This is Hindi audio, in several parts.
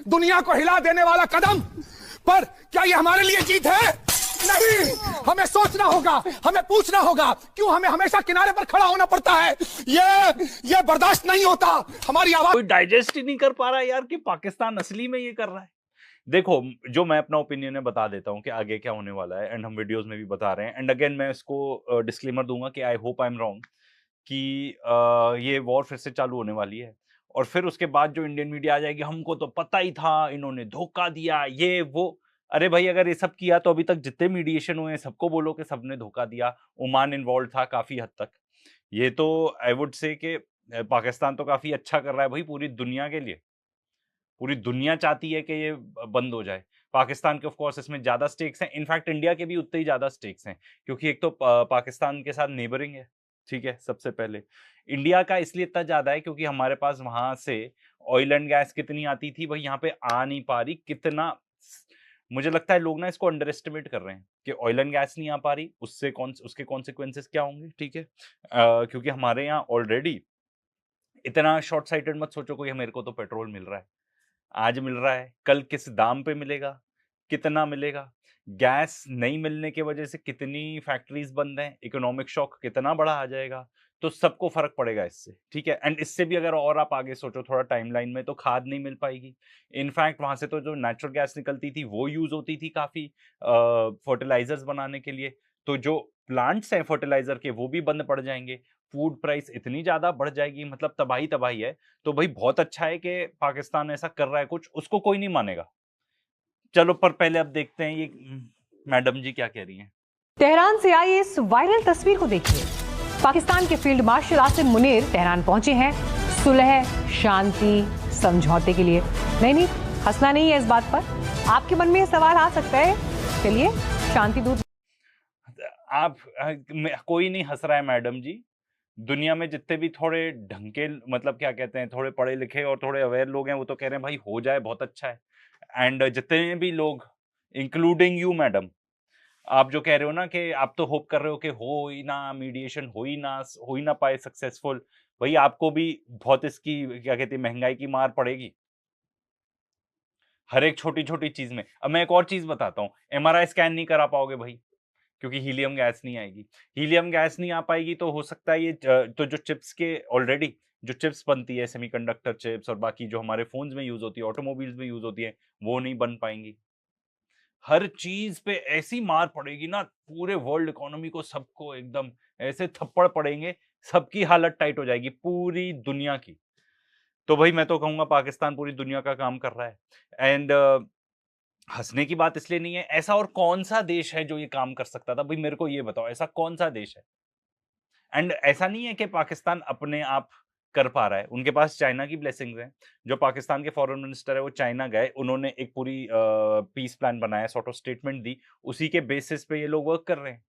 दुनिया को हिला देने वाला कदम, पर क्या ये हमारे लिए जीत है? नहीं, हमें सोचना होगा, हमें पूछना होगा, क्यों हमें हमेशा किनारे पर खड़ा होना पड़ता है? ये बर्दाश्त नहीं होता। हमारी आवाज कोई डाइजेस्ट ही नहीं कर पा रहा है यार कि पाकिस्तान असली में ये कर रहा है। देखो, जो मैं अपना ओपिनियन है बता देता हूँ कि आगे क्या होने वाला है, एंड हम वीडियोस में भी बता रहे हैं। एंड अगेन मैं इसको डिस्क्लेमर दूंगा कि I hope I am wrong कि ये वॉर फिर से चालू होने वाली है, और फिर उसके बाद जो इंडियन मीडिया आ जाएगी, हमको तो पता ही था, इन्होंने धोखा दिया, ये वो। अरे भाई, अगर ये सब किया तो अभी तक जितने मीडिएशन हुए हैं सबको बोलो कि सबने धोखा दिया। ओमान इन्वॉल्व था काफी हद तक। ये तो आई वुड से कि पाकिस्तान तो काफी अच्छा कर रहा है भाई पूरी दुनिया के लिए। पूरी दुनिया चाहती है कि ये बंद हो जाए। पाकिस्तान के ऑफ कोर्स इसमें ज्यादा स्टेक्स हैं, इनफैक्ट इंडिया के भी उतने ही ज्यादा स्टेक्स हैं, क्योंकि एक तो पाकिस्तान के साथ नेबरिंग है, ठीक है। सबसे पहले इंडिया का इसलिए इतना ज्यादा है क्योंकि हमारे पास वहां से ऑयल एंड गैस कितनी आती थी, भाई यहाँ पे आ नहीं पा रही। कितना मुझे लगता है लोग ना इसको अंडर एस्टिमेट कर रहे हैं कि ऑयल एंड गैस नहीं आ पा रही, उसके कॉन्सिक्वेंसेस क्या होंगे, ठीक है। क्योंकि हमारे यहाँ ऑलरेडी इतना शॉर्ट साइटेड मत सोचो कोई, मेरे को तो पेट्रोल मिल रहा है, आज मिल रहा है, कल किस दाम पे मिलेगा, कितना मिलेगा। गैस नहीं मिलने की वजह से कितनी फैक्ट्रीज बंद हैं, इकोनॉमिक शॉक कितना बड़ा आ जाएगा, तो सबको फर्क पड़ेगा इससे, ठीक है। एंड इससे भी अगर और आप आगे सोचो थोड़ा टाइमलाइन में, तो खाद नहीं मिल पाएगी। इनफैक्ट वहां से तो जो नेचुरल गैस निकलती थी वो यूज होती थी काफी फर्टिलाइजर्स बनाने के लिए, तो जो प्लांट्स हैं फर्टिलाइजर के वो भी बंद पड़ जाएंगे। फूड प्राइस इतनी ज्यादा बढ़ जाएगी, मतलब तबाही तबाही है। तो भाई बहुत अच्छा है कि पाकिस्तान ऐसा कर रहा है कुछ, उसको कोई नहीं मानेगा। चलो, पर पहले अब देखते हैं ये मैडम जी क्या कह रही हैं। तेहरान से आई इस वायरल तस्वीर को देखिए। पाकिस्तान के field marshal Asim Munir Tehran पहुंचे हैं सुलह, शांति, समझौते के लिए। नहीं, हंसना नहीं है इस बात पर। आपके मन में ये सवाल आ सकता है, चलिए शांति दूत। आप कोई नहीं हंस रहा है मैडम जी। दुनिया में जितने भी थोड़े ढंग के, मतलब क्या कहते हैं, थोड़े पढ़े लिखे और थोड़े अवेयर लोग हैं, वो तो कह रहे हैं भाई हो जाए बहुत अच्छा है। एंड जितने भी लोग, इंक्लूडिंग यू मैडम, आप जो कह रहे हो ना कि आप तो होप कर रहे हो कि हो ही ना, मीडिएशन हो ही ना पाए सक्सेसफुल, भाई आपको भी बहुत इसकी क्या कहते हैं महंगाई की मार पड़ेगी हर एक छोटी छोटी चीज में। अब मैं एक और चीज बताता हूँ, एमआरआई स्कैन नहीं करा पाओगे भाई, क्योंकि हीलियम गैस नहीं आएगी। हीलियम गैस नहीं आ पाएगी तो हो सकता है ये तो जो चिप्स के ऑलरेडी जो चिप्स बनती है, सेमीकंडक्टर चिप्स और बाकी जो हमारे फोन्स में यूज होती है, ऑटोमोबाइल्स में यूज होती है, वो नहीं बन पाएंगी। हर चीज पे ऐसी मार पड़ेगी ना, पूरे वर्ल्ड इकोनॉमी को, सबको एकदम ऐसे थप्पड़ पड़ेंगे, सबकी हालत टाइट हो जाएगी, पूरी दुनिया की। तो भाई मैं तो कहूंगा पाकिस्तान पूरी दुनिया का काम कर रहा है। एंड हंसने की बात इसलिए नहीं है, ऐसा और कौन सा देश है जो ये काम कर सकता था, भाई मेरे को ये बताओ, ऐसा कौन सा देश है। एंड ऐसा नहीं है कि पाकिस्तान अपने आप कर पा रहा है, उनके पास चाइना की ब्लेसिंग्स हैं। जो पाकिस्तान के फॉरेन मिनिस्टर है वो चाइना गए, उन्होंने एक पूरी पीस प्लान बनाया, सॉर्ट ऑफ स्टेटमेंट दी, उसी के बेसिस पे ये लोग वर्क कर रहे हैं।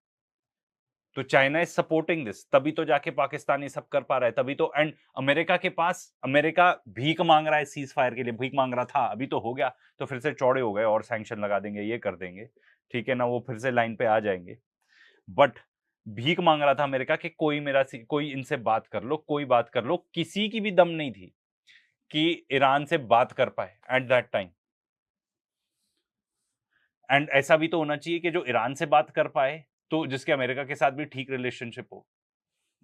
तो चाइना इज सपोर्टिंग दिस, तभी तो जाके पाकिस्तान ये सब कर पा रहा है, तभी तो। एंड अमेरिका के पास, अमेरिका भीख मांग रहा है सीज फायर के लिए, भीख मांग रहा था, अभी तो हो गया, तो फिर से चौड़े हो गए और सैंक्शन लगा देंगे, ये कर देंगे, ठीक है ना, वो फिर से लाइन पे आ जाएंगे। बट भीख मांग रहा था अमेरिका कि कोई इनसे बात कर लो, कोई बात कर लो, किसी की भी दम नहीं थी कि ईरान से बात कर पाए एट दैट टाइम। एंड ऐसा भी तो होना चाहिए कि जो ईरान से बात कर पाए, तो जिसके अमेरिका के साथ भी ठीक रिलेशनशिप हो।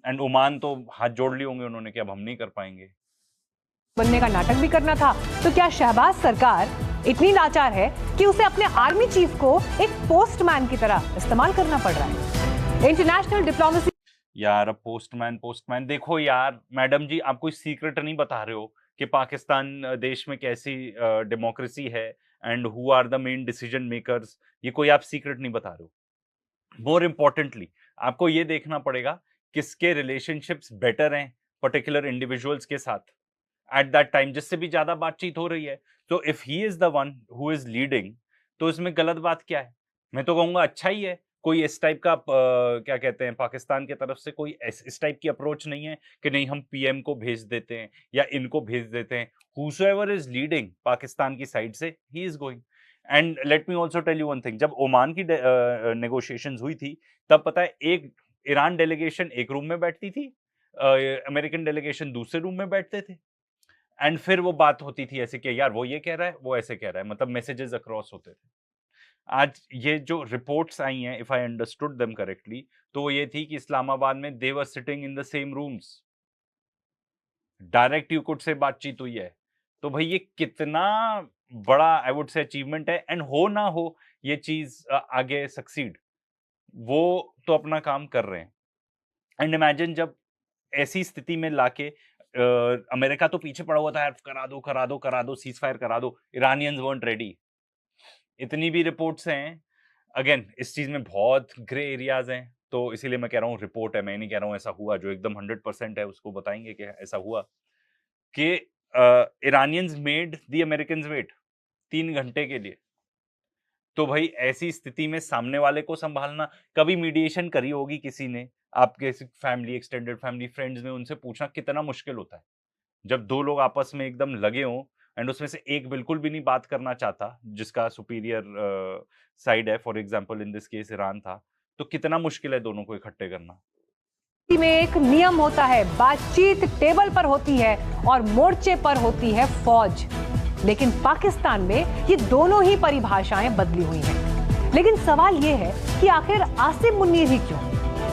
एंड ओमान तो हाथ जोड़ लिए होंगे उन्होंने कि अब हम नहीं कर पाएंगे। बनने का नाटक भी करना था, तो क्या शहबाज सरकार इतनी लाचार है कि उसे अपने आर्मी चीफ को एक पोस्टमैन की तरह इस्तेमाल करना पड़ रहा है? International diplomacy. यार अब पोस्टमैन देखो यार, मैडम जी आप कोई सीक्रेट नहीं बता रहे हो कि पाकिस्तान देश में कैसी डेमोक्रेसी है and who are the main decision makers, ये कोई आप सीक्रेट नहीं बता रहे हो। मोर इम्पोर्टेंटली आपको ये देखना पड़ेगा किसके रिलेशनशिप्स बेटर हैं पर्टिकुलर इंडिविजुअल्स के साथ एट दैट टाइम, जिससे भी ज्यादा बातचीत हो रही है। तो if he is the one who is leading, तो इसमें गलत बात क्या है? मैं तो कहूंगा अच्छा ही है। कोई इस टाइप का क्या कहते हैं, पाकिस्तान की तरफ से कोई इस टाइप की अप्रोच नहीं है कि नहीं हम पीएम को भेज देते हैं या इनको भेज देते हैं। हुसोएवर इज लीडिंग पाकिस्तान की साइड से, he is going. And let me also tell you one thing, जब ओमान की नेगोशिएशंस हुई थी, तब पता है एक ईरान डेलीगेशन एक रूम में बैठती थी, अमेरिकन डेलीगेशन दूसरे रूम में बैठते थे। एंड फिर वो बात होती थी ऐसे कि यार वो ये कह रहा है, वो ऐसे कह रहा है, मतलब मैसेजेस अक्रॉस होते थे। आज ये जो रिपोर्ट्स आई हैं, if I understood them correctly, तो वो ये थी कि इस्लामाबाद में they were sitting in the same rooms, direct you could say बातचीत हुई है। तो भाई ये कितना बड़ा आई वुड से अचीवमेंट है, एंड हो ना हो ये चीज आगे सक्सीड, वो तो अपना काम कर रहे हैं। एंड इमेजिन जब ऐसी स्थिति में लाके अमेरिका तो पीछे पड़ा हुआ था, यार करा दो करा दो करा दो, सीज फायर करा दो, इरानियंस weren't रेडी। इतनी भी रिपोर्ट्स हैं, अगेन इस चीज में बहुत ग्रे एरियाज हैं, तो इसीलिए मैं कह रहा हूँ रिपोर्ट है, मैं नहीं कह रहा हूँ ऐसा हुआ। जो एकदम 100% है उसको बताएंगे कि ऐसा हुआ कि Iranians made the Americans wait 3 घंटे के लिए। तो भाई ऐसी स्थिति में सामने वाले को संभालना, कभी मीडिएशन करी होगी किसी ने, आपके फैमिली, एक्सटेंडेड फैमिली, फ्रेंड्स ने, उनसे पूछना कितना मुश्किल होता है जब दो लोग आपस में एकदम लगे हों एंड उसमें से एक बिल्कुल भी नहीं बात करना चाहता, जिसका सुपीरियर साइड है, for example in this case Iran था, तो कितना मुश्किल है दोनों को इकट्ठे करना। में एक नियम होता है, बातचीत टेबल पर होती है और मोर्चे पर होती है फौज। लेकिन पाकिस्तान में ये दोनों ही परिभाषाएं बदली हुई हैं। लेकिन सवाल ये है कि आखिर आसिम मुन्नीर ही क्यों?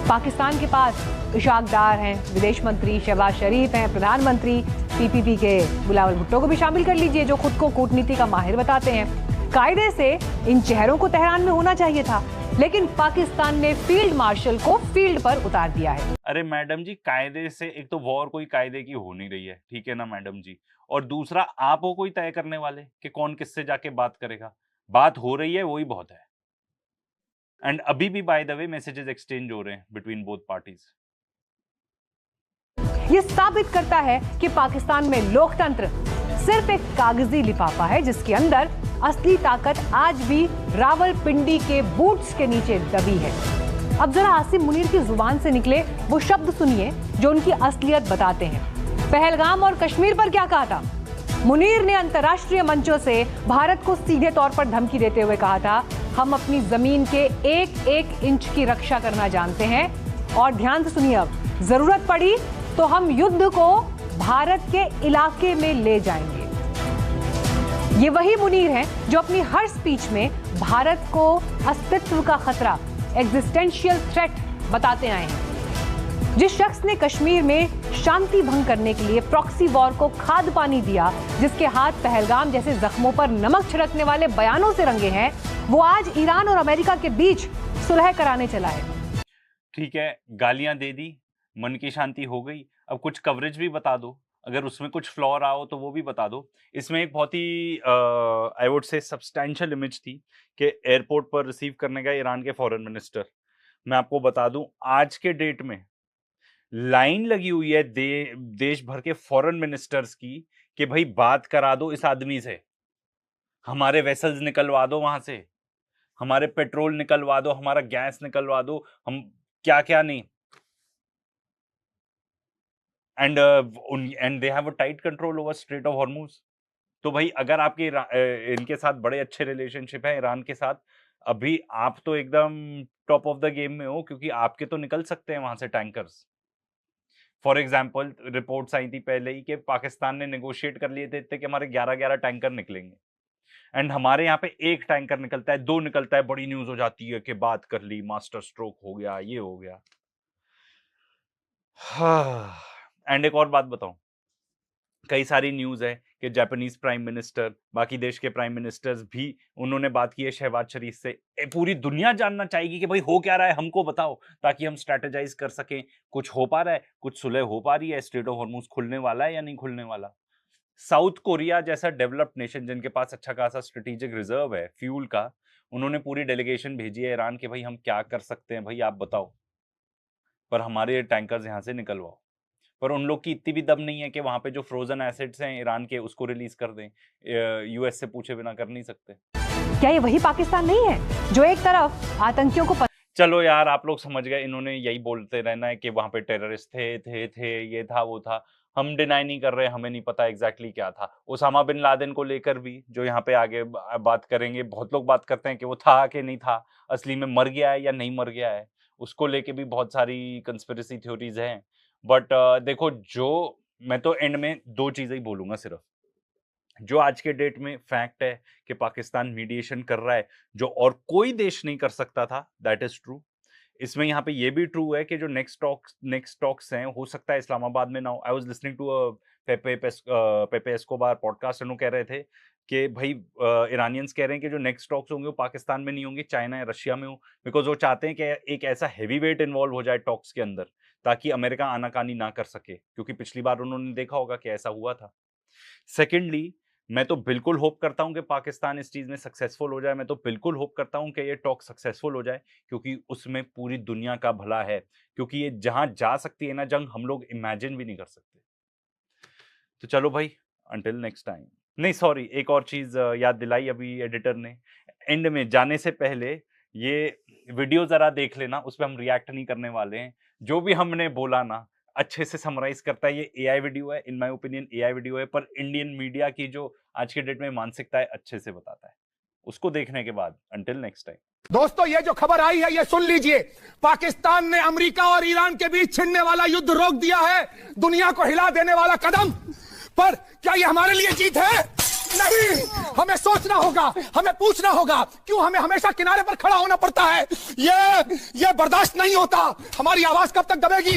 पाकिस्तान के पास इशाक डार हैं, विदेश मंत्री शहबाज शरीफ हैं, प्रधानमंत्री, पीपीपी के बिलावल भुट्टो को भी शामिल कर लीजिए जो खुद को कूटनीति का माहिर बताते हैं। कायदे से इन चेहरों को तेहरान में होना चाहिए था, लेकिन पाकिस्तान ने फील्ड मार्शल को फील्ड पर उतार दिया है। अरे मैडम जी, कायदे से एक तो वॉर कोई कायदे की हो नहीं रही है, ठीक है ना मैडम जी, और दूसरा आप हो कोई तय करने वाले कि कौन किससे जाके बात करेगा। बात हो रही है वही बहुत है। एंड अभी भी by the way messages exchange हो रहे हैं बिटवीन बोथ पार्टीज। ये साबित करता है कि पाकिस्तान में लोकतंत्र सिर्फ एक कागजी लिफाफा है जिसके अंदर असली ताकत आज भी रावलपिंडी के बूट्स के नीचे दबी है। अब जरा आसिम मुनीर की जुबान से निकले वो शब्द सुनिए जो उनकी असलियत बताते हैं। पहलगाम और कश्मीर पर क्या कहा था? मुनीर ने अंतर्राष्ट्रीय मंचों से भारत को सीधे तौर पर धमकी देते हुए कहा था, हम अपनी जमीन के एक एक इंच की रक्षा करना जानते हैं और ध्यान से सुनिए, अब जरूरत पड़ी तो हम युद्ध को भारत के इलाके में ले जाएंगे। ये वही मुनीर हैं जो अपनी हर स्पीच में भारत को अस्तित्व का खतरा, एग्जिस्टेंशियल थ्रेट बताते आए हैं। जिस शख्स ने कश्मीर में शांति भंग करने के लिए प्रॉक्सी वॉर को खाद पानी दिया, जिसके हाथ पहलगाम जैसे जख्मों पर नमक छिड़कने वाले बयानों से रंगे हैं, वो आज ईरान और अमेरिका के बीच सुलह कराने चला है। ठीक है, गालियां दे दी, मन की शांति हो गई, अब कुछ कवरेज भी बता दो, अगर उसमें कुछ फ्लॉ रहा हो तो वो भी बता दो। इसमें एक बहुत ही I would say substantial image थी कि एयरपोर्ट पर रिसीव करने गए ईरान के फॉरेन मिनिस्टर। मैं आपको बता दूं, आज के डेट में लाइन लगी हुई है देश भर के फॉरेन मिनिस्टर्स की कि भाई बात करा दो इस आदमी से, हमारे वेसल्स निकलवा दो वहां से, हमारे पेट्रोल निकलवा दो, हमारा गैस निकलवा दो, हम क्या क्या नहीं। And they have a tight control over straight of Hormuz. तो भाई अगर आपके इनके साथ बड़े अच्छे रिलेशनशिप है ईरान के साथ, अभी आप तो एकदम टॉप ऑफ द गेम में हो, क्योंकि आपके तो निकल सकते हैं वहां से टैंकर्स। फॉर एग्जाम्पल रिपोर्ट्स आई थी पहले ही कि पाकिस्तान ने नेगोशिएट कर लिए थे इतने कि हमारे 11-11 टैंकर निकलेंगे, एंड हमारे यहाँ पे एक टैंकर निकलता है, 2 निकलता है, बड़ी न्यूज हो जाती है कि बात कर ली, मास्टर स्ट्रोक हो गया, ये हो गया। एंड एक और बात बताऊं, कई सारी न्यूज है कि जापानीज प्राइम मिनिस्टर, बाकी देश के प्राइम मिनिस्टर्स भी उन्होंने बात की है शहबाज शरीफ से। पूरी दुनिया जानना चाहेगी कि भाई हो क्या रहा है, हमको बताओ, ताकि हम स्ट्रेटेजाइज कर सकें। कुछ हो पा रहा है, कुछ सुलह हो पा रही है, स्ट्रेट ऑफ हॉर्मुज खुलने वाला है या नहीं खुलने वाला। साउथ कोरिया जैसा डेवलप्ड नेशन जिनके पास अच्छा खासा स्ट्रेटेजिक रिजर्व है फ्यूल का, उन्होंने पूरी डेलीगेशन भेजी है ईरान के, भाई हम क्या कर सकते हैं, भाई आप बताओ, पर हमारे टैंकर्स यहाँ से निकलवाओ। पर उन लोग की इतनी भी दम नहीं है कि वहां पे जो फ्रोजन एसेट्स हैं ईरान के उसको रिलीज कर दें, यूएस से पूछे बिना कर नहीं सकते। क्या ये वही पाकिस्तान नहीं है जो एक तरफ आतंकियों को चलो यार, आप लोग समझ गए, इन्होंने यही बोलते रहना है कि वहां पे टेररिस्ट थे, ये था वो था। हम डिनाई नहीं कर रहे, हमें नहीं पता एग्जैक्टली क्या था। ओसामा बिन लादेन को लेकर भी जो यहाँ पे आगे बात करेंगे, बहुत लोग बात करते हैं कि वो था कि नहीं था, असली में मर गया है या नहीं मर गया है, उसको लेके भी बहुत सारी कंस्पिरेसी थ्योरीज हैं। बट देखो, जो मैं तो एंड में दो चीजें ही बोलूंगा सिर्फ। जो आज के डेट में फैक्ट है कि पाकिस्तान मीडिएशन कर रहा है जो और कोई देश नहीं कर सकता था, दैट इज ट्रू। इसमें यहाँ पे ये भी ट्रू है कि जो नेक्स्ट टॉक्स हैं, हो सकता है इस्लामाबाद में ना हो। I was listening to Pepe Escobar podcast, कह रहे थे कि भाई ईरानियंस कह रहे हैं कि जो नेक्स्ट टॉक्स होंगे वो पाकिस्तान में नहीं होंगे, चाइना या रशिया में हो, बिकॉज वो चाहते हैं कि एक ऐसा हैवी वेट इन्वॉल्व हो जाए टॉक्स के अंदर ताकि अमेरिका आनाकानी ना कर सके, क्योंकि पिछली बार उन्होंने देखा होगा कि ऐसा हुआ था। सेकेंडली, मैं तो बिल्कुल होप करता हूं कि पाकिस्तान इस चीज में सक्सेसफुल हो जाए। मैं तो बिल्कुल होप करता हूं कि ये टॉक सक्सेसफुल हो जाए, क्योंकि उसमें पूरी दुनिया का भला है। क्योंकि ये जहां जा सकती है ना जंग, हम लोग इमेजिन भी नहीं कर सकते। तो चलो भाई, अंटिल नेक्स्ट टाइम। नहीं सॉरी, एक और चीज याद दिलाई अभी एडिटर ने एंड में जाने से पहले, ये वीडियो जरा देख लेना, उस पर हम रिएक्ट नहीं करने वाले हैं। जो भी हमने बोला ना अच्छे से समराइज करता है। ये एआई वीडियो है, in my opinion AI video है, पर इंडियन मीडिया की जो आज के डेट में मानसिकता है अच्छे से बताता है। उसको देखने के बाद अंटिल नेक्स्ट टाइम। दोस्तों, ये जो खबर आई है ये सुन लीजिए। पाकिस्तान ने अमेरिका और ईरान के बीच छिड़ने वाला युद्ध रोक दिया है, दुनिया को हिला देने वाला कदम। पर क्या ये हमारे लिए जीत है? नहीं, हमें सोचना होगा, हमें पूछना होगा, क्यों हमें हमेशा किनारे पर खड़ा होना पड़ता है। ये बर्दाश्त नहीं होता। हमारी आवाज कब तक दबेगी?